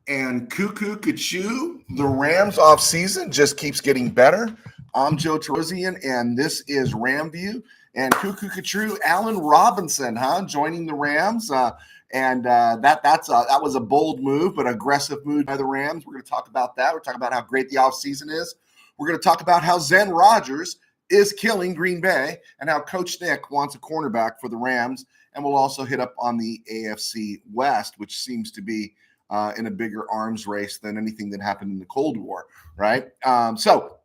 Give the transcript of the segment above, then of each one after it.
And ka-choo, the Rams off season just keeps getting better. I'm Joe Terosian, and this is RamView. And ka-choo, Allen Robinson, joining the Rams. That was a bold move, but aggressive move by the Rams. We're going to talk about that. We're talking about how great the offseason is. We're going to talk about how Zen Rodgers is killing Green Bay and how Coach Nick wants a cornerback for the Rams. And we'll also hit up on the AFC West, which seems to be in a bigger arms race than anything that happened in the Cold War, right? So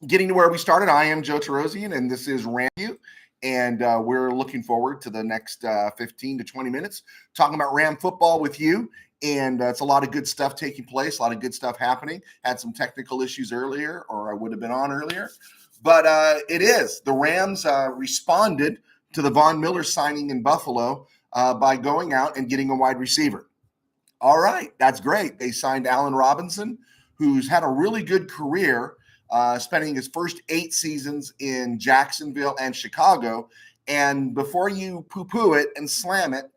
getting to where we started, I am Joe Terosian, and this is RamView. And we're looking forward to the next 15 to 20 minutes talking about Ram football with you. And it's a lot of good stuff taking place, a lot of good stuff happening. Had some technical issues earlier, or I would have been on earlier. But it is. The Rams responded to the Von Miller signing in Buffalo by going out and getting a wide receiver. All right, that's great. They signed Allen Robinson, who's had a really good career, spending his first 8 seasons in Jacksonville and Chicago. And before you poo-poo it and slam it,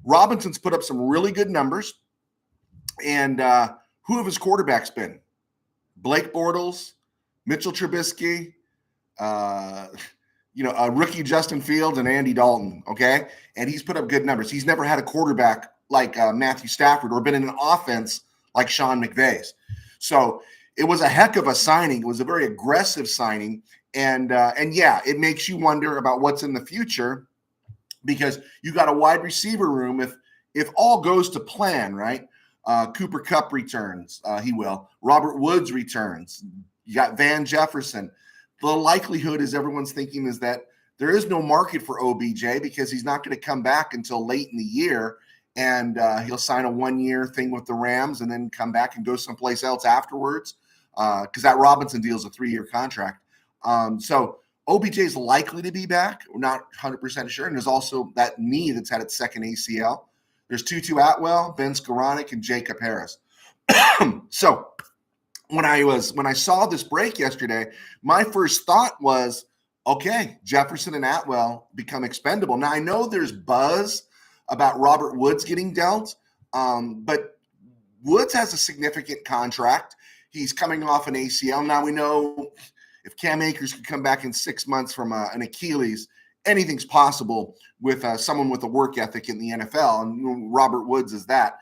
Robinson's put up some really good numbers. And who have his quarterbacks been? Blake Bortles, Mitchell Trubisky, rookie Justin Fields, and Andy Dalton, okay? And he's put up good numbers. He's never had a quarterback like Matthew Stafford or been in an offense like Sean McVay's. So it was a heck of a signing. It was a very aggressive signing. And yeah, it makes you wonder about what's in the future because you got a wide receiver room if all goes to plan, right? Cooper Kupp returns. He will. Robert Woods returns. You got Van Jefferson. The likelihood is everyone's thinking is that there is no market for OBJ because he's not going to come back until late in the year. And he'll sign a 1-year thing with the Rams and then come back and go someplace else afterwards because that Robinson deal is a 3-year contract. So OBJ is likely to be back. We're not 100% sure. And there's also that knee that's had its second ACL. There's Tutu Atwell, Ben Skoranek, and Jacob Harris. So when I saw this break yesterday, my first thought was, okay, Jefferson and Atwell become expendable. Now, I know there's buzz about Robert Woods getting dealt, but Woods has a significant contract. He's coming off an ACL. Now, we know if Cam Akers could come back in 6 months from an Achilles, anything's possible with someone with a work ethic in the NFL, and Robert Woods is that.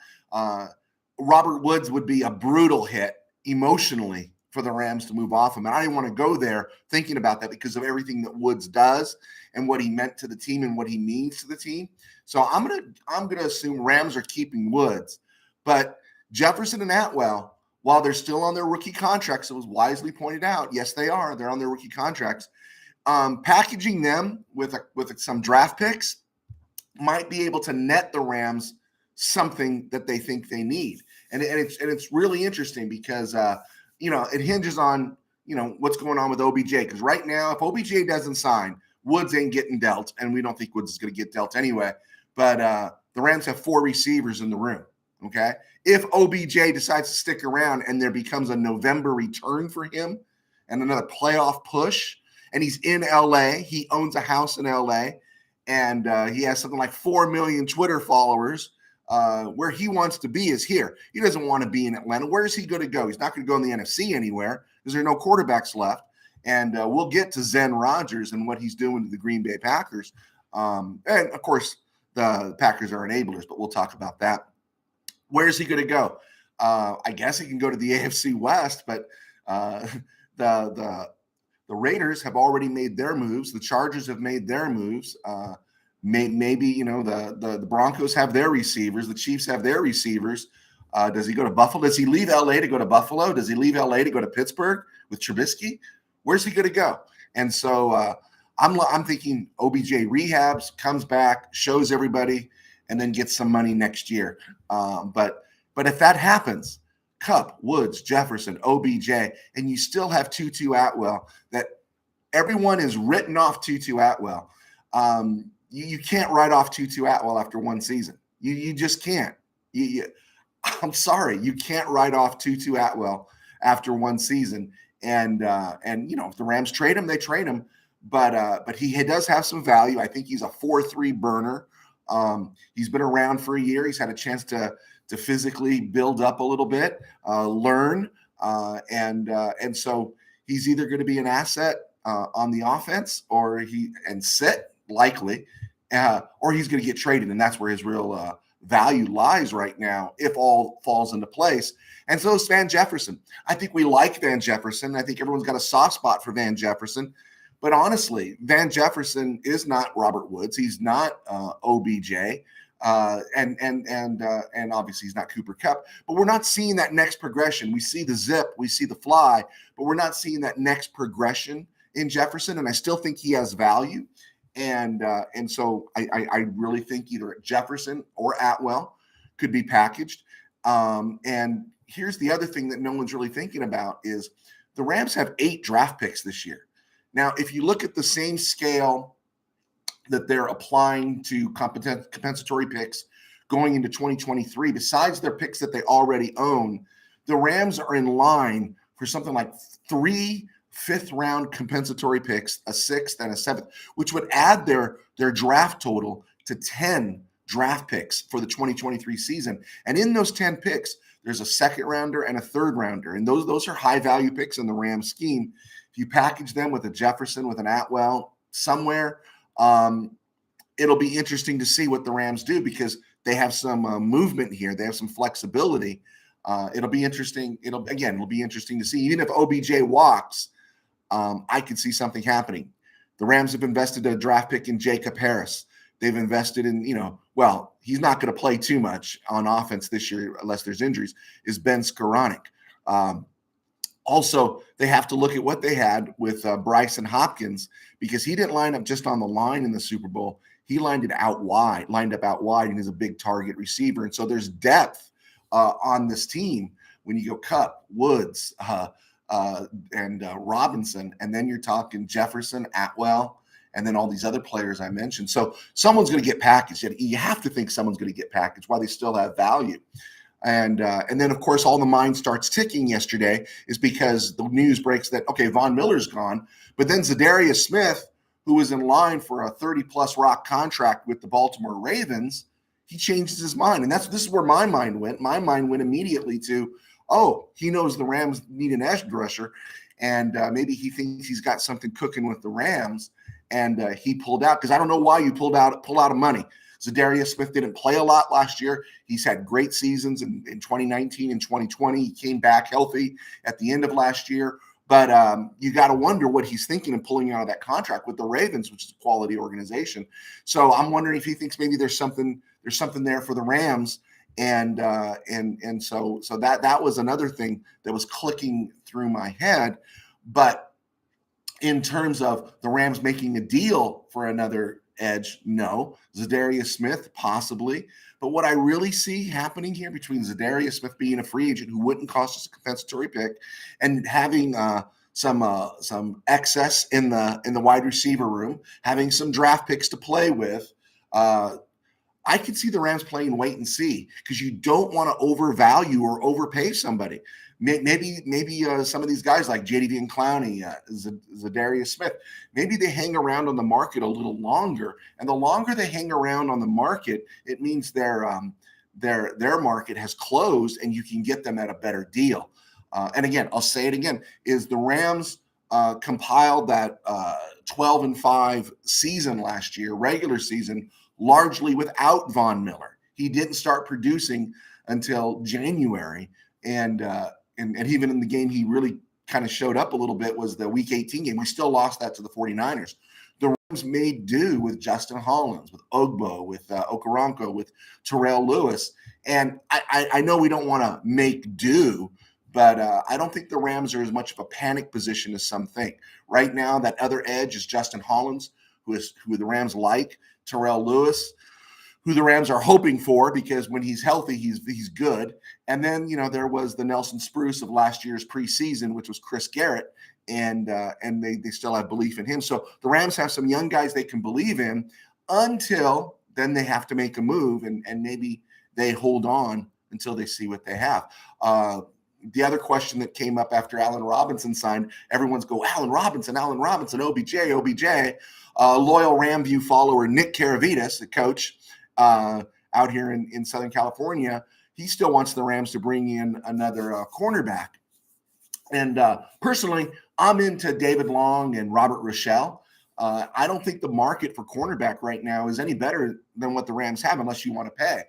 Robert Woods would be a brutal hit emotionally for the Rams to move off him. And I didn't want to go there thinking about that because of everything that Woods does and what he meant to the team and what he means to the team. So I'm gonna assume Rams are keeping Woods. But Jefferson and Atwell, while they're still on their rookie contracts, it was wisely pointed out, yes, they are. They're on their rookie contracts. Packaging them with some draft picks might be able to net the Rams something that they think they need. And it's really interesting because it hinges on what's going on with OBJ. Because right now, if OBJ doesn't sign, Woods ain't getting dealt, and we don't think Woods is going to get dealt anyway. But the Rams have 4 receivers in the room. Okay, if OBJ decides to stick around and there becomes a November return for him and another playoff push, and he's in LA, he owns a house in LA, and he has something like 4 million Twitter followers. Where he wants to be is here. He doesn't want to be in Atlanta. Where is he going to go? He's not going to go in the NFC anywhere because there are no quarterbacks left. And we'll get to Zen Rodgers and what he's doing to the Green Bay Packers. And, of course, the Packers are enablers, but we'll talk about that. Where is he going to go? I guess he can go to the AFC West, but the Raiders have already made their moves. The Chargers have made their moves. Maybe the Broncos have their receivers. The Chiefs have their receivers. Does he go to Buffalo? Does he leave LA to go to Buffalo? Does he leave LA to go to Pittsburgh with Trubisky? Where's he going to go? And so I'm thinking OBJ rehabs, comes back, shows everybody, and then gets some money next year. But if that happens, Kupp, Woods, Jefferson, OBJ, and you still have Tutu Atwell, that everyone is written off Tutu Atwell. You can't write off Tutu Atwell after one season. You just can't. I'm sorry, you can't write off Tutu Atwell after one season. And if the Rams trade him, they trade him. But he does have some value. I think he's a 4.3 burner. He's been around for a year. He's had a chance to physically build up a little bit, learn, and so he's either going to be an asset on the offense or sit likely, or he's going to get traded, and that's where his real value lies right now if all falls into place. And so is Van Jefferson. I think we like Van Jefferson. I think everyone's got a soft spot for Van Jefferson. But honestly, Van Jefferson is not Robert Woods. He's not OBJ, and obviously he's not Cooper Kupp. But we're not seeing that next progression. We see the zip, we see the fly, but we're not seeing that next progression in Jefferson. And I still think he has value. And so I really think either Jefferson or Atwell could be packaged. And here's the other thing that no one's really thinking about is the Rams have 8 draft picks this year. Now, if you look at the same scale that they're applying to compensatory picks going into 2023, besides their picks that they already own, the Rams are in line for something like 3 fifth-round compensatory picks, a 6th and a 7th, which would add their draft total to 10 draft picks for the 2023 season. And in those 10 picks, there's a 2nd-rounder and a 3rd-rounder, and those are high-value picks in the Rams scheme. If you package them with a Jefferson, with an Atwell somewhere, it'll be interesting to see what the Rams do because they have some movement here. They have some flexibility. It'll be interesting. It'll be interesting to see. Even if OBJ walks, I could see something happening. The Rams have invested a draft pick in Jacob Harris. They've invested in, he's not going to play too much on offense this year unless there's injuries, is Ben Skoranek. Also, they have to look at what they had with Bryson Hopkins because he didn't line up just on the line in the Super Bowl. He lined up out wide, and is a big target receiver. And so there's depth on this team when you go Kupp, Woods, and Robinson, and then you're talking Jefferson, Atwell, and then all these other players I mentioned. So someone's going to get packaged. You have to think someone's going to get packaged while they still have value. And then, of course, all the mind starts ticking yesterday is because the news breaks that, okay, Von Miller's gone. But then Zadarius Smith, who was in line for a 30-plus rock contract with the Baltimore Ravens, he changes his mind. And this is where my mind went. My mind went immediately to, he knows the Rams need an edge rusher, and maybe he thinks he's got something cooking with the Rams, and he pulled out. Because I don't know why you pull out of money. Zadarius Smith didn't play a lot last year. He's had great seasons in 2019 and 2020. He came back healthy at the end of last year. But you got to wonder what he's thinking of pulling out of that contract with the Ravens, which is a quality organization. So I'm wondering if he thinks maybe there's something there for the Rams. And so that was another thing that was clicking through my head. But in terms of the Rams making a deal for another edge, no. Zadarius Smith, possibly. But what I really see happening here between Zadarius Smith being a free agent who wouldn't cost us a compensatory pick and having some excess in the wide receiver room, having some draft picks to play with, I could see the Rams playing wait and see because you don't want to overvalue or overpay somebody. Maybe some of these guys like JD Clowney, Zadarius Smith, maybe they hang around on the market a little longer. And the longer they hang around on the market, it means their market has closed and you can get them at a better deal. And again, I'll say it again, is the Rams compiled that 12-5 season last year, regular season, largely without Von Miller. He didn't start producing until January. And even in the game he really kind of showed up a little bit was the Week 18 game. We still lost that to the 49ers. The Rams made do with Justin Hollins, with Ogbo, with Okoronkwo, with Terrell Lewis. And I know we don't want to make do, but I don't think the Rams are as much of a panic position as some think. Right now, that other edge is Justin Hollins, who the Rams like, Terrell Lewis, who the Rams are hoping for because when he's healthy, he's good. And then, there was the Nelson Spruce of last year's preseason, which was Chris Garrett, and they still have belief in him. So the Rams have some young guys they can believe in until then they have to make a move, and maybe they hold on until they see what they have. The other question that came up after Allen Robinson signed, everyone's go, Allen Robinson, OBJ. Loyal RamView follower Nick Karavitas, the coach, out here in Southern California. He still wants the Rams to bring in another cornerback. And personally, I'm into David Long and Robert Rochelle. I don't think the market for cornerback right now is any better than what the Rams have, unless you want to pay.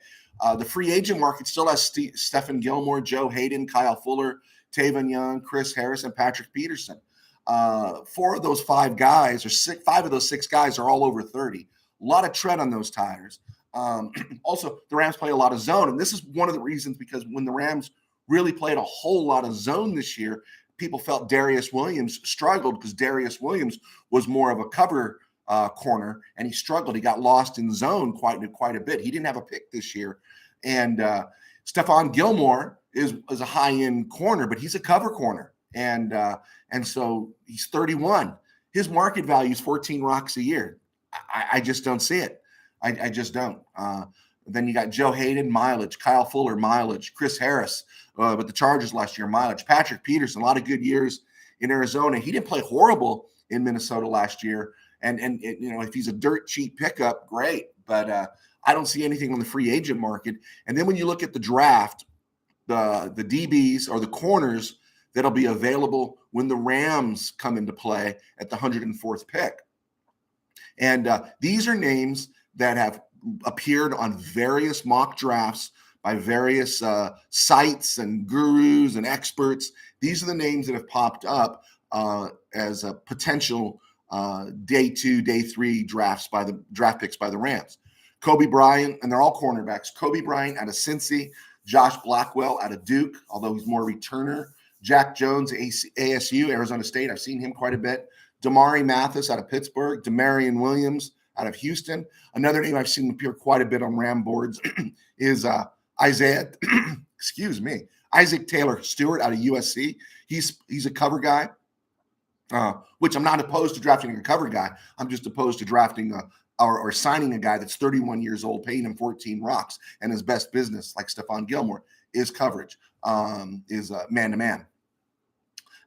The free agent market still has Stephen Gilmore, Joe Hayden, Kyle Fuller, Tavon Young, Chris Harris, and Patrick Peterson. Four of those five guys, or five of those six guys, are all over 30. A lot of tread on those tires. Also, the Rams play a lot of zone, and this is one of the reasons, because when the Rams really played a whole lot of zone this year, people felt Darius Williams struggled, because Darius Williams was more of a cover corner, and he struggled. He got lost in zone quite a bit. He didn't have a pick this year. And Stephon Gilmore is a high-end corner, but he's a cover corner. And so he's 31. His market value is 14 rocks a year. I just don't see it. I just don't. Then you got Joe Hayden, mileage, Kyle Fuller, mileage, Chris Harris with the Chargers last year, mileage, Patrick Peterson, a lot of good years in Arizona. He didn't play horrible in Minnesota last year. And if he's a dirt cheap pickup, great. But I don't see anything on the free agent market. And then when you look at the draft, the DBs or the corners that'll be available when the Rams come into play at the 104th pick. And these are names that have appeared on various mock drafts by various sites and gurus and experts. These are the names that have popped up as a potential day 2, day 3 draft picks by the Rams. Kobe Bryant, and they're all cornerbacks. Kobe Bryant out of Cincy, Josh Blackwell out of Duke, although he's more a returner. Jack Jones, ASU, Arizona State. I've seen him quite a bit. Damari Mathis out of Pittsburgh. Demarion Williams out of Houston. Another name I've seen appear quite a bit on Ram boards is Isaac Taylor Stewart out of USC. He's a cover guy, which I'm not opposed to drafting a cover guy. I'm just opposed to drafting or signing a guy that's 31 years old, paying him 14 rocks, and his best business, like Stephon Gilmore, is coverage, is man-to-man.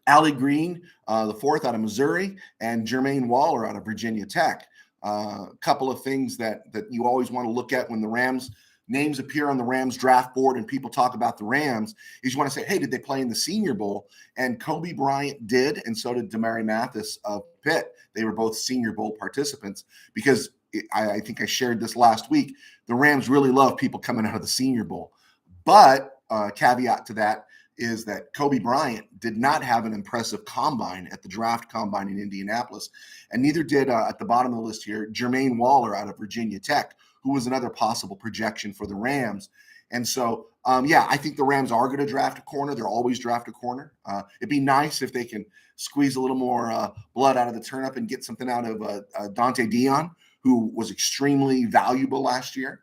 Allie Green, the fourth out of Missouri, and Jermaine Waller out of Virginia Tech. A couple of things that you always want to look at when the Rams names appear on the Rams draft board and people talk about the Rams is you want to say, hey, did they play in the Senior Bowl? And Kobe Bryant did, and so did Damari Mathis of Pitt. They were both Senior Bowl participants because I think I shared this last week. The Rams really love people coming out of the Senior Bowl. But caveat to that is that Kobe Bryant did not have an impressive combine at the draft combine in Indianapolis, and neither did, at the bottom of the list here, Jermaine Waller out of Virginia Tech, who was another possible projection for the Rams. And so, I think the Rams are going to draft a corner. They'll always draft a corner. It'd be nice if they can squeeze a little more blood out of the turnip and get something out of Dante Dion, who was extremely valuable last year.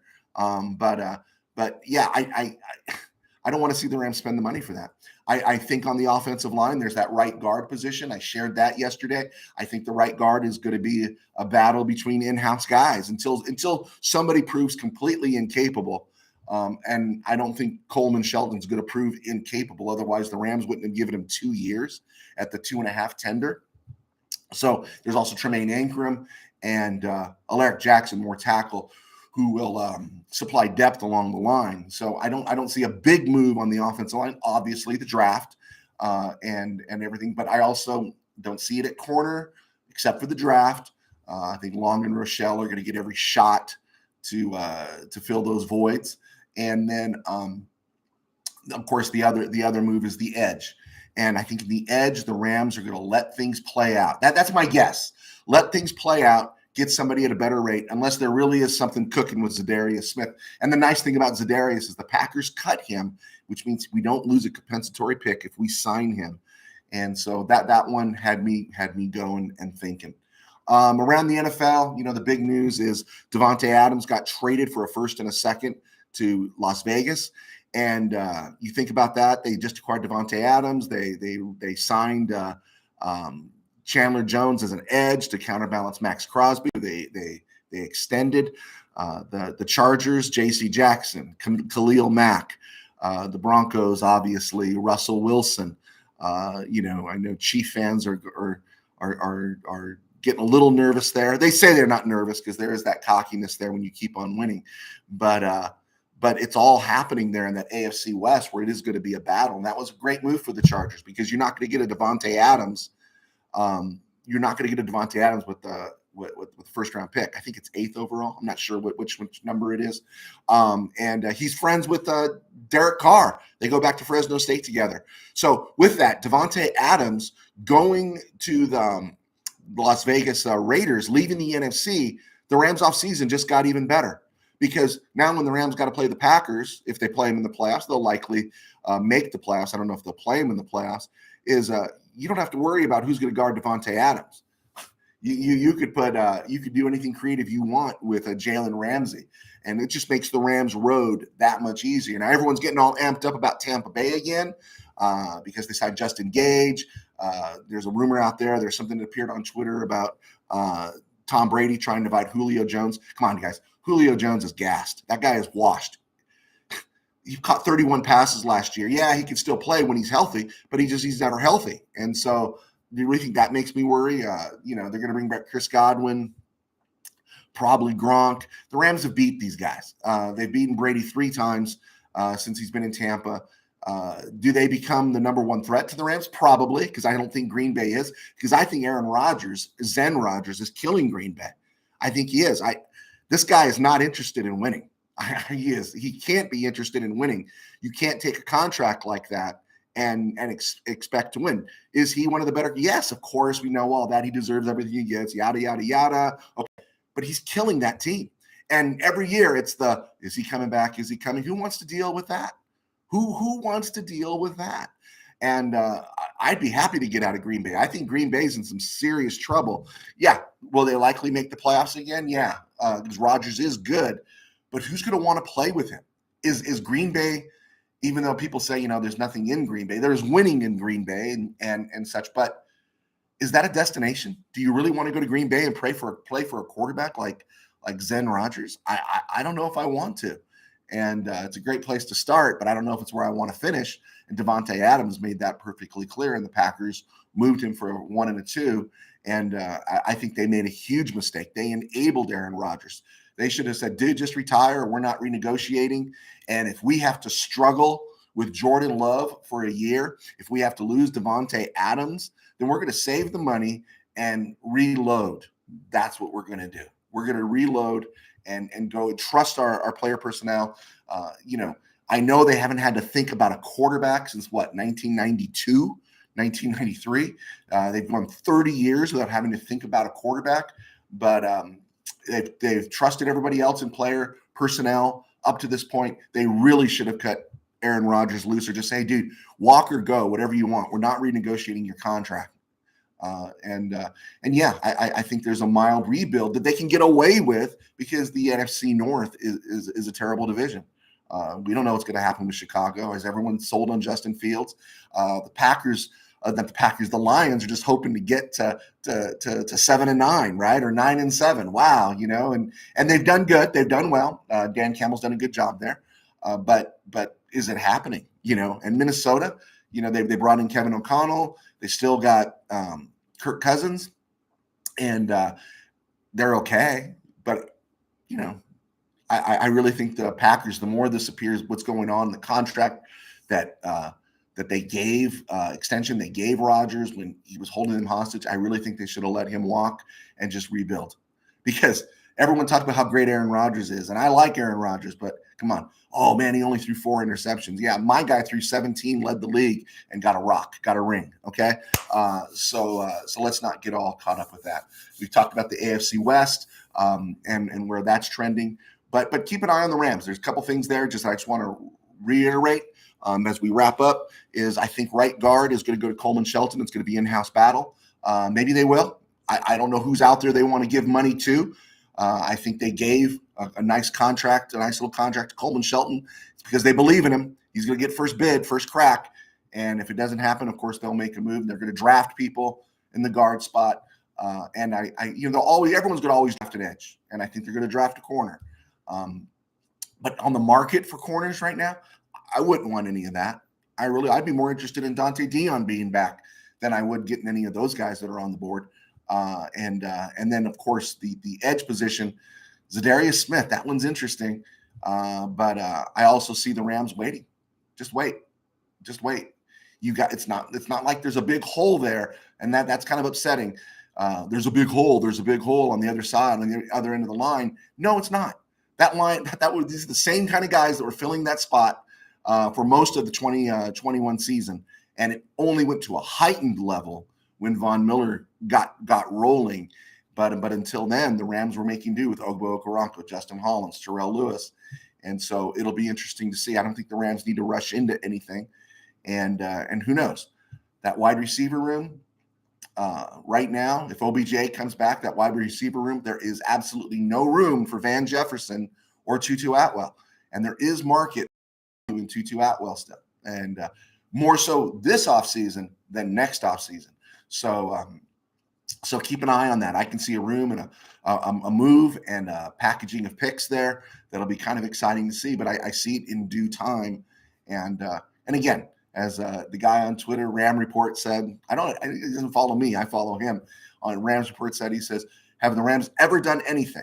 I don't want to see the Rams spend the money for that. I think on the offensive line, there's that right guard position. I shared that yesterday. I think the right guard is going to be a battle between in-house guys until somebody proves completely incapable. And I don't think Coleman Shelton's going to prove incapable. Otherwise, the Rams wouldn't have given him 2 years at the 2.5 tender. So there's also Tremaine Ankrum and Alaric Jackson, more tackle, who will supply depth along the line. So I don't see a big move on the offensive line. Obviously, the draft and everything, but I also don't see it at corner, except for the draft. I think Long and Rochelle are going to get every shot to fill those voids, and then of course the other move is the edge. And I think in the edge, the Rams are going to let things play out. That's my guess. Let things play out. Get somebody at a better rate, unless there really is something cooking with Zadarius Smith. And the nice thing about Zadarius is the Packers cut him, which means we don't lose a compensatory pick if we sign him. And so that one had me going and thinking. Around the NFL, the big news is Devontae Adams got traded for a first and a second to Las Vegas. And you think about that, they just acquired Devontae Adams. They signed Chandler Jones as an edge to counterbalance Max Crosby. They extended the Chargers, J.C. Jackson, Khalil Mack, the Broncos, obviously Russell Wilson. I know Chief fans are getting a little nervous there. They say they're not nervous because there is that cockiness there when you keep on winning, but it's all happening there in that AFC West where it is going to be a battle. And that was a great move for the Chargers because you're not going to get a Devontae Adams. You're not going to get a Devontae Adams with the first round pick. I think it's 8th overall. I'm not sure which number it is. And he's friends with Derek Carr. They go back to Fresno State together. So with that, Devontae Adams going to the Las Vegas Raiders, leaving the NFC, the Rams offseason just got even better. Because now when the Rams got to play the Packers, if they play them in the playoffs, they'll likely make the playoffs. I don't know if they'll play them in the playoffs. You don't have to worry about who's going to guard Devontae Adams. You could do anything creative you want with Jalen Ramsey, and it just makes the Rams road that much easier. Now everyone's getting all amped up about Tampa Bay again because they signed Justin Gage. There's a rumor out there. There's something that appeared on Twitter about Tom Brady trying to invite Julio Jones. Come on, guys. Julio Jones is gassed. That guy is washed. He caught 31 passes last year. Yeah, he can still play when he's healthy, but he's never healthy. And so do you really think that makes me worry? They're going to bring back Chris Godwin, probably Gronk. The Rams have beat these guys. They've beaten Brady 3 times since he's been in Tampa. Do they become the number 1 threat to the Rams? Probably, because I don't think Green Bay is. Because I think Aaron Rodgers, Zen Rodgers, is killing Green Bay. I think he is. This guy is not interested in winning. He is. He can't be interested in winning. You can't take a contract like that and expect to win. Is he one of the better? Yes, of course. We know all that. He deserves everything he gets, yada, yada, yada. Okay. But he's killing that team. And every year it's is he coming back? Is he coming? Who wants to deal with that? Who wants to deal with that? And I'd be happy to get out of Green Bay. I think Green Bay's in some serious trouble. Yeah. Will they likely make the playoffs again? Yeah. Because Rodgers is good. But who's going to want to play with him? Is Green Bay, even though people say, there's nothing in Green Bay, there's winning in Green Bay and such. But is that a destination? Do you really want to go to Green Bay and play for a quarterback like Zen Rodgers? I don't know if I want to. And it's a great place to start, but I don't know if it's where I want to finish. And Devontae Adams made that perfectly clear, and the Packers moved him for a 1 and a 2. And I think they made a huge mistake. They enabled Aaron Rodgers. They should have said, dude, just retire. We're not renegotiating. And if we have to struggle with Jordan Love for a year, if we have to lose Devontae Adams, then we're going to save the money and reload. That's what we're going to do. We're going to reload and go trust our player personnel. I know they haven't had to think about a quarterback since 1992, 1993. They've gone 30 years without having to think about a quarterback, but they've trusted everybody else in player personnel up to this point. They really should have cut Aaron Rodgers loose or just say, dude, walk or go, whatever you want. We're not renegotiating your contract. I think there's a mild rebuild that they can get away with because the NFC North is a terrible division. We don't know what's going to happen with Chicago. Has everyone sold on Justin Fields? The Lions are just hoping to get to 7-9, right? Or 9-7. Wow. And they've done good. They've done well. Dan Campbell's done a good job there. But is it happening? And Minnesota, they brought in Kevin O'Connell. They still got Kirk Cousins, and they're okay. But, I really think the Packers, the more this appears what's going on, the contract that they gave, extension they gave Rodgers when he was holding them hostage, I really think they should have let him walk and just rebuild. Because everyone talks about how great Aaron Rodgers is, and I like Aaron Rodgers, but come on. Oh, man, he only threw 4 interceptions. Yeah, my guy threw 17, led the league, and got a ring, okay? So let's not get all caught up with that. We've talked about the AFC West and where that's trending, but keep an eye on the Rams. There's a couple things there I just want to reiterate as we wrap up is I think right guard is going to go to Coleman Shelton. It's going to be in-house battle. Maybe they will. I don't know who's out there they want to give money to. I think they gave a nice little contract to Coleman Shelton. It's because they believe in him. He's going to get first bid, first crack. And if it doesn't happen, of course, they'll make a move. They're going to draft people in the guard spot. And everyone's going to always draft an edge. And I think they're going to draft a corner. But on the market for corners right now, I wouldn't want any of that. I'd be more interested in Dante Dion being back than I would getting any of those guys that are on the board. And then, of course, the edge position, Zadarius Smith. That one's interesting. But I also see the Rams waiting. Just wait. It's not like there's a big hole there, and that's kind of upsetting. There's a big hole on the other side, on the other end of the line. No, it's not. That line, these are the same kind of guys that were filling that spot for most of the 2021 season, and it only went to a heightened level when Von Miller got rolling. But until then, the Rams were making do with Ogbo Okoronkwo, Justin Hollins, Terrell Lewis. And so it'll be interesting to see. I don't think the Rams need to rush into anything. And who knows? That wide receiver room, right now, if OBJ comes back, that wide receiver room, there is absolutely no room for Van Jefferson or Tutu Atwell. And there is market in Tutu Atwell still. And more so this offseason than next offseason. So keep an eye on that. I can see a room and a move and a packaging of picks there that'll be kind of exciting to see. But I see it in due time. And again, as the guy on Twitter, Ram Report, said, he doesn't follow me, I follow him. On Rams Report said, he says, have the Rams ever done anything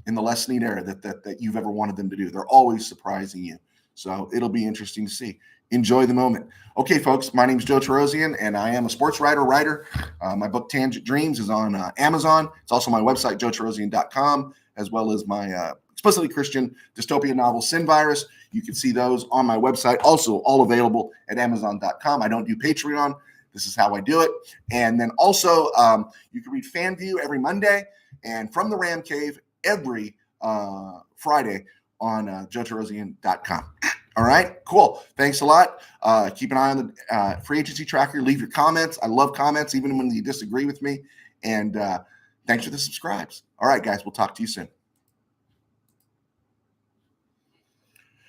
in the Les Snead era that you've ever wanted them to do? They're always surprising you. So it'll be interesting to see. Enjoy the moment. Okay, folks, my name is Joe Tarosian, and I am a sports writer. My book, Tangent Dreams, is on Amazon. It's also my website, joetarosian.com, as well as my explicitly Christian dystopian novel, Sin Virus. You can see those on my website, also all available at amazon.com. I don't do Patreon. This is how I do it. And then also, you can read FanView every Monday, and From the Ram Cave every Friday on joetarosian.com. All right, cool. Thanks a lot. Keep an eye on the free agency tracker. Leave your comments. I love comments, even when you disagree with me. And thanks for the subscribes. All right, guys, we'll talk to you soon.